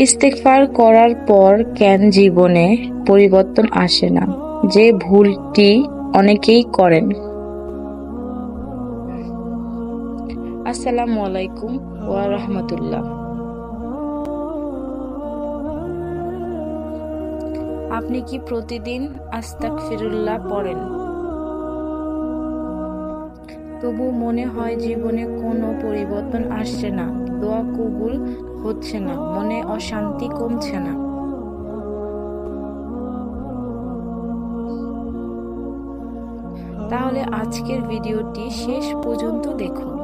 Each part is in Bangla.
ইস্তেগফার করার পর কেন জীবনে পরিবর্তন আসে না, যে ভুলটি অনেকেই করেন? আসসালামু আলাইকুম ওয়া রাহমাতুল্লাহ। আপনি কি প্রতিদিন আস্তাগফিরুল্লাহ পড়েন? তবু মনে হয় জীবনে কোনো পরিবর্তন আসছে না, দোয়া কবুল হচ্ছে না, মনে অশান্তি কমছে না। তাহলে আজকের ভিডিওটি শেষ পর্যন্ত দেখুন।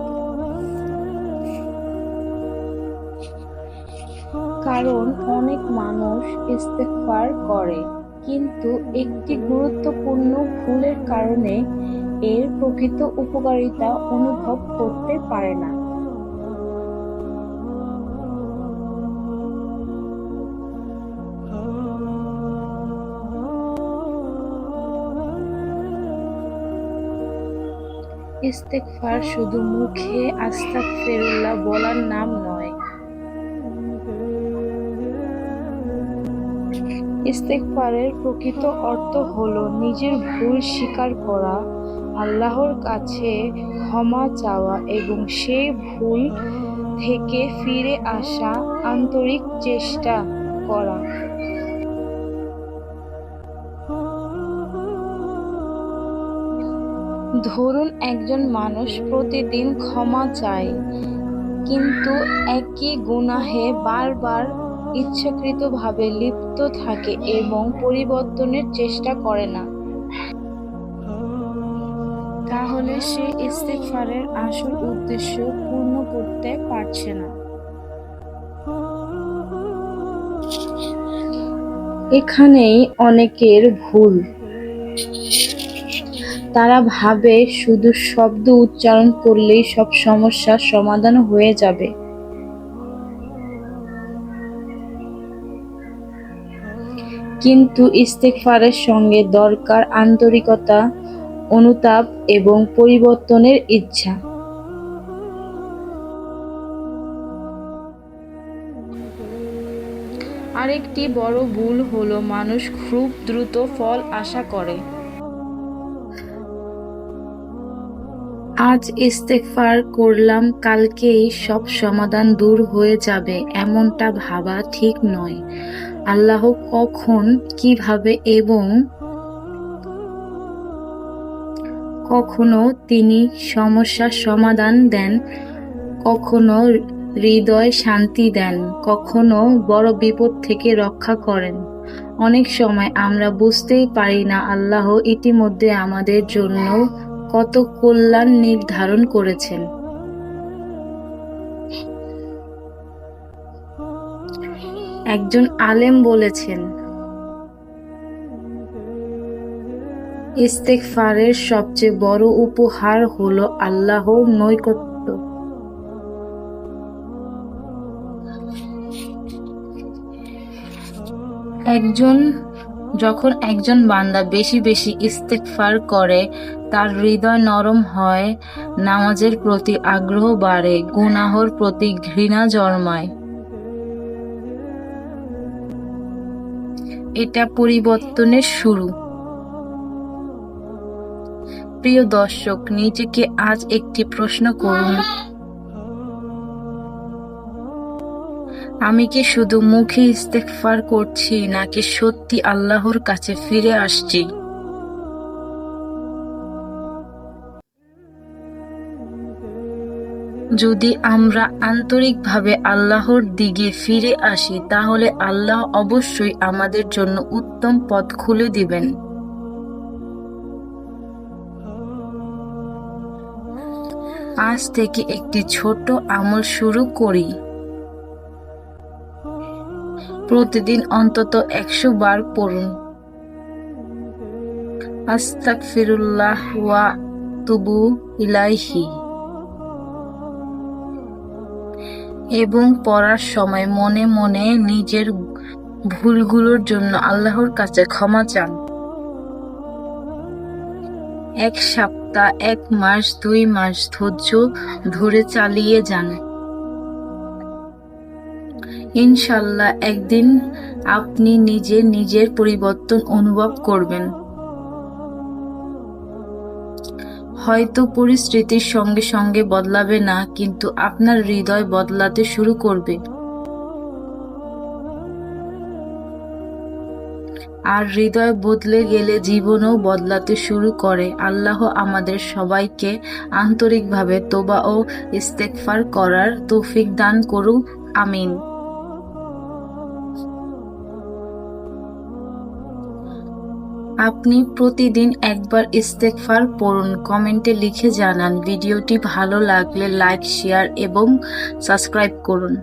কারণ অনেক মানুষ ইস্তেগফার করে, কিন্তু একটি গুরুত্বপূর্ণ ভুলের কারণে এর প্রকৃত উপকারিতা অনুভব করতে পারে না। ইস্তেগফার শুধু মুখে আস্তাগফিরুল্লাহ বলার নাম নয়। ইস্তেগফারের প্রকৃত অর্থ হলো নিজের ভুল স্বীকার করা, আল্লাহর কাছে ক্ষমা চাওয়া এবং সেই ভুল থেকে ফিরে আসা আন্তরিক চেষ্টা করা। ধরুন একজন মানুষ প্রতিদিন ক্ষমা চায়, কিন্তু একই গুনাহে বারবার ইচ্ছাকৃতভাবে লিপ্ত থাকে এবং পরিবর্তনের চেষ্টা করে না, তাহলে সে ইস্তেগফারের আসল উদ্দেশ্য পূর্ণ করতে পারছে না। এখানেই অনেকের ভুল। তারা ভাবে শুধু শব্দ উচ্চারণ করলেই সব সমস্যার সমাধান হয়ে যাবে। কিন্তু ইস্তেগফারের সঙ্গে দরকার আন্তরিকতা, অনুতাপ এবং পরিবর্তনের ইচ্ছা। আরেকটি বড় ভুল হলো মানুষ খুব দ্রুত ফল আশা করে। আজ ইস্তেগফার করলাম, কালকেই সব সমাধান দূর হয়ে যাবে, এমনটা ভাবা ঠিক নয়। আল্লাহ কখন, কিভাবে এবং কখনো তিনি সমস্যার সমাধান দেন, কখনো হৃদয় শান্তি দেন, কখনো বড় বিপদ থেকে রক্ষা করেন। অনেক সময় আমরা বুঝতেই পারি না আল্লাহ ইতিমধ্যে আমাদের জন্য কত কল্যাণ নির্ধারণ করেছেন। একজন আলেম বলেছেন, ইস্তেগফারের সবচেয়ে বড় উপহার হলো আল্লাহর নৈকট্য। যখন একজন বান্দা বেশি বেশি ইস্তেগফার করে, তার হৃদয় নরম হয়, নামাজের প্রতি আগ্রহ বাড়ে, গুনাহর প্রতি ঘৃণা জন্মায়। এটা পরিবর্তনের শুরু। প্রিয় দর্শক, নিজেকে আজ একটি প্রশ্ন করুন, আমি কি শুধু মুখে ইস্তেগফার করছি নাকি সত্যি আল্লাহর কাছে ফিরে আসছি? যদি আমরা আন্তরিকভাবে আল্লাহর দিকে ফিরে আসি, তাহলে আল্লাহ অবশ্যই আমাদের জন্য উত্তম পথ খুলে দিবেন। আজ থেকে একটি ছোট আমল শুরু করি। প্রতিদিন অন্তত 100 বার পড়ুন, আস্তাগফিরুল্লাহ ওয়া আতুবু ইলাইহি, এবং পড়ার সময় মনে মনে নিজের ভুলগুলোর জন্য আল্লাহর কাছে ক্ষমা চান। 1 সপ্তাহ, 1 মাস, 2 মাস ধৈর্য ধরে চালিয়ে যান। ইনশাল্লাহ একদিন আপনি নিজে নিজের পরিবর্তন অনুভব করবেন। হয়তো পরিস্থিতির সঙ্গে সঙ্গে বদলাবে না, কিন্তু আপনার হৃদয় বদলাতে শুরু করবে। আর হৃদয় বদলে গেলে জীবনও বদলাতে শুরু করে। আল্লাহ আমাদের সবাইকে আন্তরিকভাবে তওবা ও ইস্তেগফার করার তৌফিক দান করুক। আমিন। আপনি প্রতিদিন একবার ইস্তেগফার পড়ুন, কমেন্টে লিখে জানান। ভিডিওটি ভালো লাগলে লাইক, শেয়ার এবং সাবস্ক্রাইব করুন।